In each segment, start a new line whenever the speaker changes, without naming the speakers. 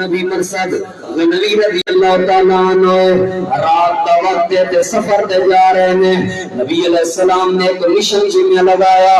نبی مرصد نبی رضی اللہ تعالیٰ عنہ رات کا وقت تے سفر تے جا رہے ہیں. نبی علیہ السلام نے ایک مشن ذمہ لگایا.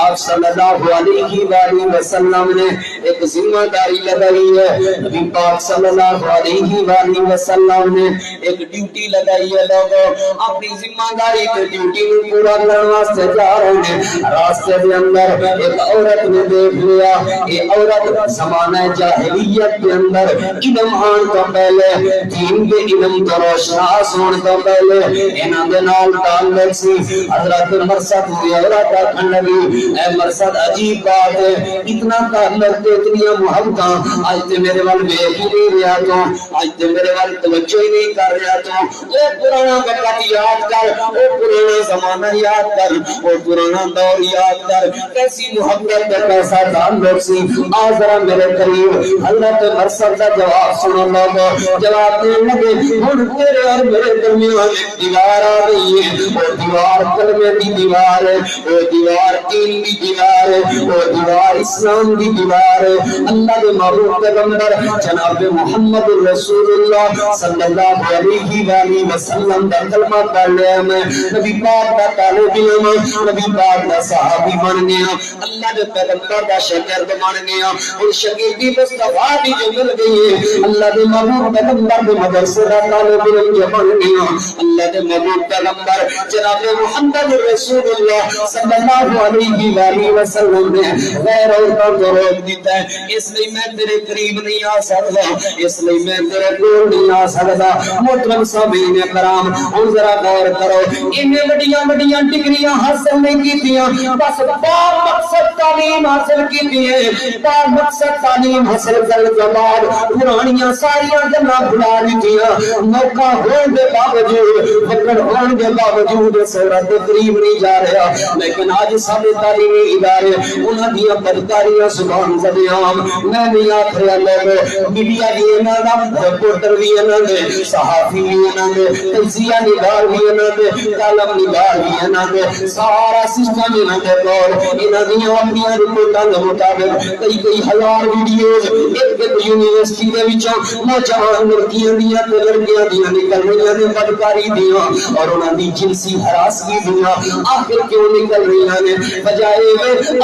آپ صلی اللہ علیہ وآلہ وسلم نے ایک ذمہ داری لگائی ہے. نبی پاک صلی اللہ علیہ وآلہ وسلم نے ایک ڈیوٹی لگائی ہے. لوگوں اپنی ذمہ داری تے ڈیوٹی کو پورا کرنے واسطے جا رہے ہیں. راستے کے اندر ایک عورت نے دیکھ لیا. یہ عورت زمانہ جاہلیت کے اندر علم آن تو پہلے دین کے علم تو روشناس ہونے تو پہلے انہاں دے نال تعلق سی. حضرت مرصد ہوئی عورت آکھن لگی اے مرصد عجیب بات ہے, اتنا تعلق تے اتنی محبتاں آج تے میرے وال ویکھ ہی نہیں رہا تو, آج تے میرے وال توجہ ہی نہیں کر رہا تو. او پرانا وقت یاد کر, او پرانا زمانہ یاد کر, او پرانا دور یاد کر, کیسی محبت تے کیسا تعلق سی. آ ذرا میرے قریب. حضرت مرصد کا جواب سنو. لوگو جواب دین لگے ہن تیرے اور میرے درمیان ایک دیوار آ گئی ہے. وہ دیوار کلمے دی دیوار ہے, وہ دیوار دین دی دیوار ہے, وہ دیوار اسلام دی دیوار ہے. اللہ کے محبوب پیغمبر جناب محمد رسول اللہ صلی اللہ علیہ وآلہ وسلم کا کلمہ پڑھ لیا. میں نبی پاک کا طالب علم, نبی پاک کا صحابی بن گیا, اللہ کے پیغمبر کا شاگرد بن گیا. اور شاگردی مصطفیٰ بھی جو مل گئی ہے, اللہ کے محبوب پیغمبر کے مدرسے کا طالب علم جو بن گیا. اللہ کے محبوب پیغمبر جناب محمد رسول اللہ صلی اللہ علیہ وآلہ وسلم نے غیر عورتوں کو روک دیتا ہے. اس لیے میں تیرے قریب نہیں آ سکتا, اس لیے میں تیرے دور نہیں آ سکتا. محترم سامعین کرام, اور ذرا غور کرو, انہیں بڑیاں بڑیاں ڈگریاں حاصل نہیں کیتیاں, بس با مقصد تعلیم حاصل کی ہے. با مقصد تعلیم حاصل کرنے کے بعد پرانیاں ساریاں گلاں بھلا دیتیاں. موقع ہونے کے باوجود, وقت ہونے کے باوجود سورت کے قریب نہیں جا رہا. لیکن آج سارے تعلیمی ادارے انہاں دیاں بدکاریاں سبحان زدیام. میں نہیں آکھ رہا لوگوں, میڈیا بھی انہاں دا, رپورٹر بھی انہاں دے, صحافی بھی انہاں دے, تجزیہ نگار بھی انہاں دے, کالم نگار بھی انہاں دے, سارا سسٹم انہاں دے کول. انہاں دیاں اپنی رپورٹاں دے مطابق کئی ہزار ویڈیوز ایک یونیورسٹی دے وچوں نوجوان لڑکیاں دیاں تے لڑکیاں دیاں نکل رہیاں نے بدکاری دیاں اور انہاں دی جنسی ہراسگی دیاں. آخر کیوں نکل رہیاں نے؟ بجائے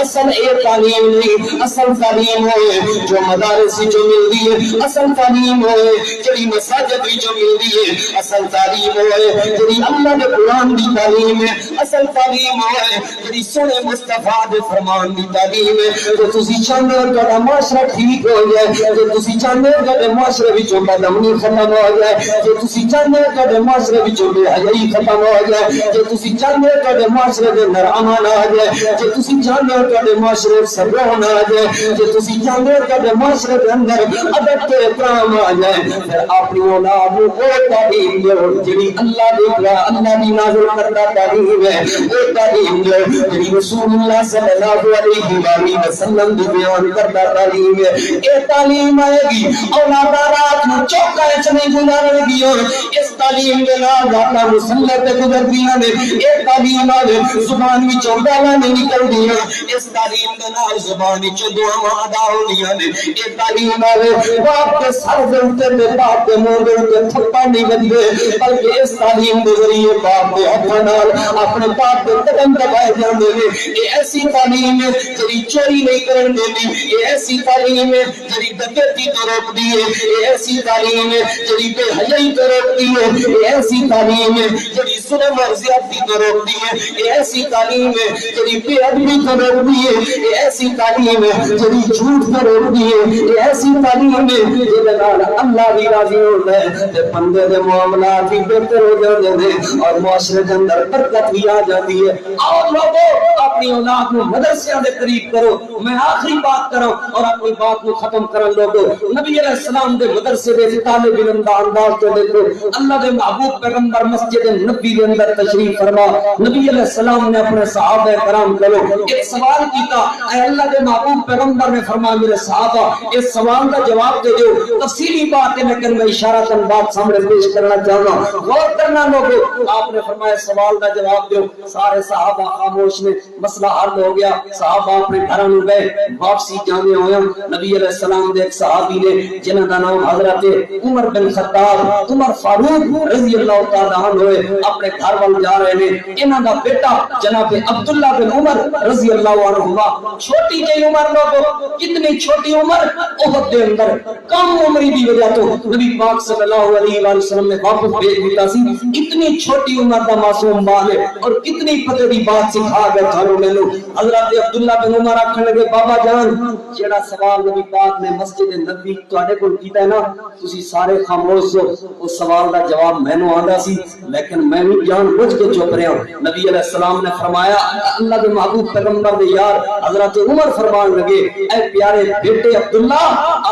اصل اے تعلیم نہیں, اصل تعلیم ہوئے جو مدارس جو ملدی ہے, اصل تعلیم ہوئے جڑی مساجد جو ملدی ہے, اصل تعلیم ہوئے جڑی اللہ دے قرآن دی تعلیم ہے, اصل تعلیم ہوئے جڑی سنے مصطفیٰ دے فرمان دی تعلیم ہے. تو تسی چاہندے ہو تہاڈا معاشرہ ٹھیک ہو جائے, جو تسی چاہندے ہو تہاڈے معاشرے وچوں بدامنی ختم ہو جائے, جو تسی چاہندے ہو تہاڈے معاشرے وچوں بے حیائی ختم ہو جائے, جو تسی چاہندے ہو تہاڈے معاشرے دے اندر امن آ جائے, جو تسی چاہندے ہو تہاڈے معاشرے سکون آ جائے, جو تسی چاہندے ہو تہاڈے معاشرے دے اندر ادب تے احترام آ جائے, پھر اپنی اولاد کو تعلیم دیو جڑی اللہ دے اللہ دی نازل کردہ تعلیم ہے. وہ تعلیم دیو جڑی رسول اللہ صلی اللہ علیہ وآلہ وسلم دی بیان کردہ تعلیم ہے. اے تعلیم آئے گی اولاد رات نو چوکا وچ نہیں گزارن گیاں, اس تعلیم دے نال راتاں مسلح تے گزردیاں نے. اے تعلیم آئے زبان وچوں گالاں نہیں نکلدیاں, اس تعلیم دے نال زبان وچوں دعاواں ادا ہوندیاں نے. اے تعلیم آئے باپ دے سر دے اوتے تے باپ دے منہ دے اوتے تھپڑ نہیں وجدے, بلکہ اس تعلیم دے ذریعے باپ دے ہتھاں نال اپنے باپ دے قدم دبائے جاندے نے. اے ایسی تعلیم ہے جڑی چوری نہیں کرن دیندی, اے ایسی تعلیم ہے جڑی ڈکیتی تو روکدی ہے, اے ایسی تعلیم ہے جڑی بے حیائی تو روکدی ہے, اے ایسی تعلیم ہے جڑی ظلم اور زیادتی تو روکدی ہے, اے ایسی تعلیم ہے جڑی بے ادبی تو روکدی ہے, اے ایسی تعلیم ہے جڑی جھوٹ تو روکدی ہے, اے ایسی تعلیم ہے جدے نال اللہ بھی راضی ہوندا ہے تے بندے دے معاملات بھی بہتر ہو جاندے ہیں اور معاشرے دے اندر برکت بھی آ جاتی ہے. آؤ لوگو اپنی اولاد کو مدرسے دے قریب کرو. میں آخری بات کروں اور اپنی بات کو ختم کرن لوگو. نبی علیہ السلام دے مدرسے دے طالب علم دا انداز تو دیکھو. اللہ دے محبوب پیغمبر مسجد نبی دے اندر تشریف فرما، نبی علیہ السلام نے اپنے صحابہ کرام کو ایک سوال کیتا، اے اللہ دے محبوب پیغمبر نے فرمایا میرے صحابہ اس سوال کا جواب دے دو، تفصیلی بات ہے لیکن میں اشارتاً بات سامنے پیش کرنا چاہوں گا، غور کرنا لوگوں۔ آپ نے فرمایا سوال کا جواب دو، سارے صحابہ خاموش نے، مسئلہ حل ہو گیا، صحابہ اپنے گھروں میں گئے، واپسی جانے ہویا، نبی علیہ السلام دے ایک صحابی نے جنہاں دا نام حضرت عمر بن خطاب عمر فاروق رضی اللہ تعالیٰ عنہ ہوئے، اپنے گھر وال جا رہے ہیں، انہاں دا بیٹا جناب عبداللہ بن عمر رضی اللہ عنہما، چھوٹی جی عمر لوگوں، کتنی چھوٹی عمر، احد دے اندر کم عمری دی وجہ تو نبی پاک صلی اللہ علیہ وآلہ وسلم نے واپس بھیج دیتا سی، اتنی چھوٹی عمر دا معصوم بال ہے اور کتنی پتہ دی بات سکھا گئے تھانوں میں لو۔ حضرت عبداللہ بن عمر آکھن لگے بابا جان جیڑا سوال نبی پاک نے مسجد نبی تواڈے کول کیتا ہے نا، تسی سارے خاموش ہو، اس سوال دا جواب مینوں آندا سی لیکن میں بھی جان بوجھ کے چپ رہا ہوں۔ نبی علیہ السلام نے فرمایا اللہ دے محبوب پیغمبر دے یار حضرت عمر فرمان لگے اے پیارے بیٹے عبداللہ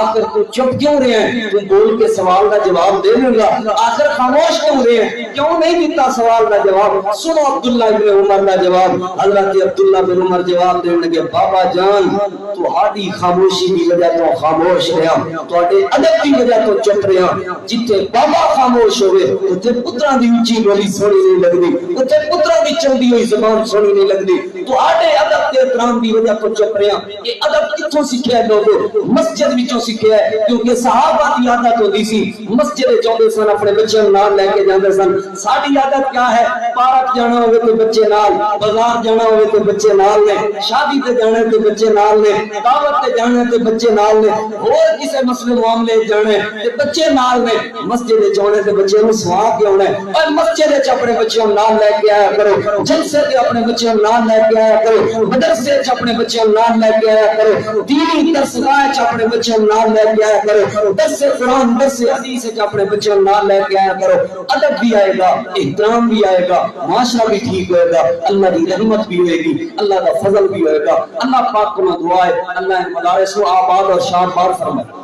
آخر تو چپ کیوں رہے ہیں، تو بول کے سوال کا جواب دے دوں گا، آخر خاموش کیوں رہے ہیں، کیوں نہیں دیتا سوال کا جواب، سنو عبداللہ ابن عمر کا جواب۔ حضرت عبداللہ بن عمر جواب دینے لگے بابا جان تو ہاڈی خاموشی کی وجہ تو خاموش رہا، تواڈے ادب کی وجہ تو چپ رہا، جتھے بابا خاموش ہوئے اتھے پتراں دی اونچی بولی سونی نہیں لگدی، اتھے پتراں دی چلدی ہوئی زبان سونی نہیں لگدی، تواڈے ادب تے احترام دی وجہ تو چپ رہا۔ یہ ادب کتھوں سیکھیا ہے لوگوں؟ مسجد وچوں سیکھیا ہے، کیونکہ صحابہ کی عادت ہوتی سی مسجد چاہتے سن اپنے بچوں نال لے کے جاندے سن۔ ساڈی عادت کیا ہے، پارک جانا ہوئے تو بچے نال، بازار جانا ہوئے تو بچے نال نے، شادی تے جانے تے بچے نال نے، دعوت تے جانے تے بچے نال نے، اور کسے مسئلے معاملے جانے تے بچے نال نے، مسجد جانے تے بچے نوں سوا کے ہونا ہے، اور مسجد وچ اپنے بچوں نال لے کے آیا کرو، جلسے تے اپنے بچوں نال لے کے آیا کرو، مدرسے وچ اپنے بچوں نال لے کے آیا کرو، دینی درسگاہ وچ اپنے بچوں نال لے کے آیا کرو، درس قرآن درس حدیث وچ اپنے بچوں نال لے کے آیا کرو، ادب بھی آئے گا، احترام بھی آئے گا، معاشرہ بھی ٹھیک ہوئے گا، اللہ کی رحمت بھی ہوئے گی، اللہ کا فضل بھی ہوئے گا۔ اللہ پاک کو دعا ہے اللہ ان مدارس کو آباد اور شادباد فرمائے۔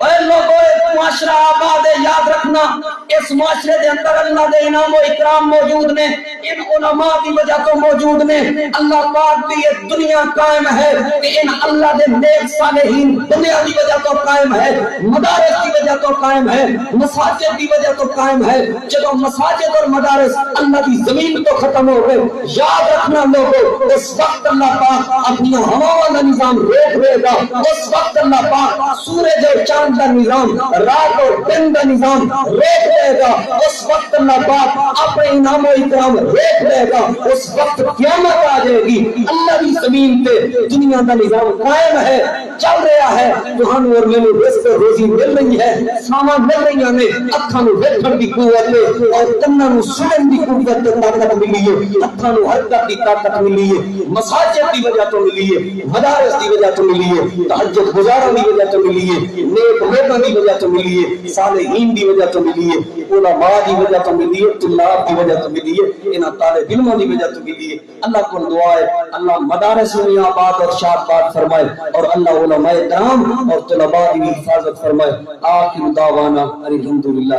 اے لوگوں ایک معاشرہ آباد ہے، یاد رکھنا اس معاشرے دے اندر اللہ دے انعام و اکرام موجود نے، ان علماء کی وجہ تو موجود نے، اللہ پاک دی یہ دنیا قائم ہے کہ ان اللہ دے نیک صالحین دنیا کی وجہ تو قائم ہے، مدارس کی وجہ تو قائم ہے، مساجد کی وجہ تو قائم ہے۔ جب مساجد اور مدارس اللہ کی زمین تو ختم ہو گئے، یاد رکھنا لوگوں اس وقت اللہ پاک اپنی ہواؤں کا نظام روک دے گا، اس وقت اللہ پاک سورج اور چاند کا نظام، رات اور دن کا نظام روک دے گا، اس وقت اللہ پاک اپنے انعام و اکرام روک دے گا، اس وقت قیامت آ جائے گی، اللہ کی زمین پہ دنیا کا نظام قائم ہے، چل رہا ہے، تہانوں اور مینوں رزق روزی مل رہی ہے، سامان مل رہی ہے، اکھاں نوں ویکھن دی قوت اور کاناں نوں سنن دی قوت تے طاقت ملی ہے، ہتھاں نوں حرکت دی طاقت ملی ہے، مساجد دی وجہ تو ملی ہے، مدارس دی وجہ تو ملی ہے، تہجد گزاروں دی وجہ تو ملی ہے، نیک لوگوں دی وجہ تو ملی ہے، صالحین دی وجہ تو ملی ہے، علماء دی وجہ تو ملی ہے، طلاب دی وجہ تو ملی ہے، انہاں طالب علموں دی وجہ تو ملی ہے۔ اللہ کو دعا ہے اللہ مدارس میں آباد اور شادباد فرمائے اور اللہ علماء کرام اور طلباء کی حفاظت فرمائے۔ آخر دعوانا الحمدللہ۔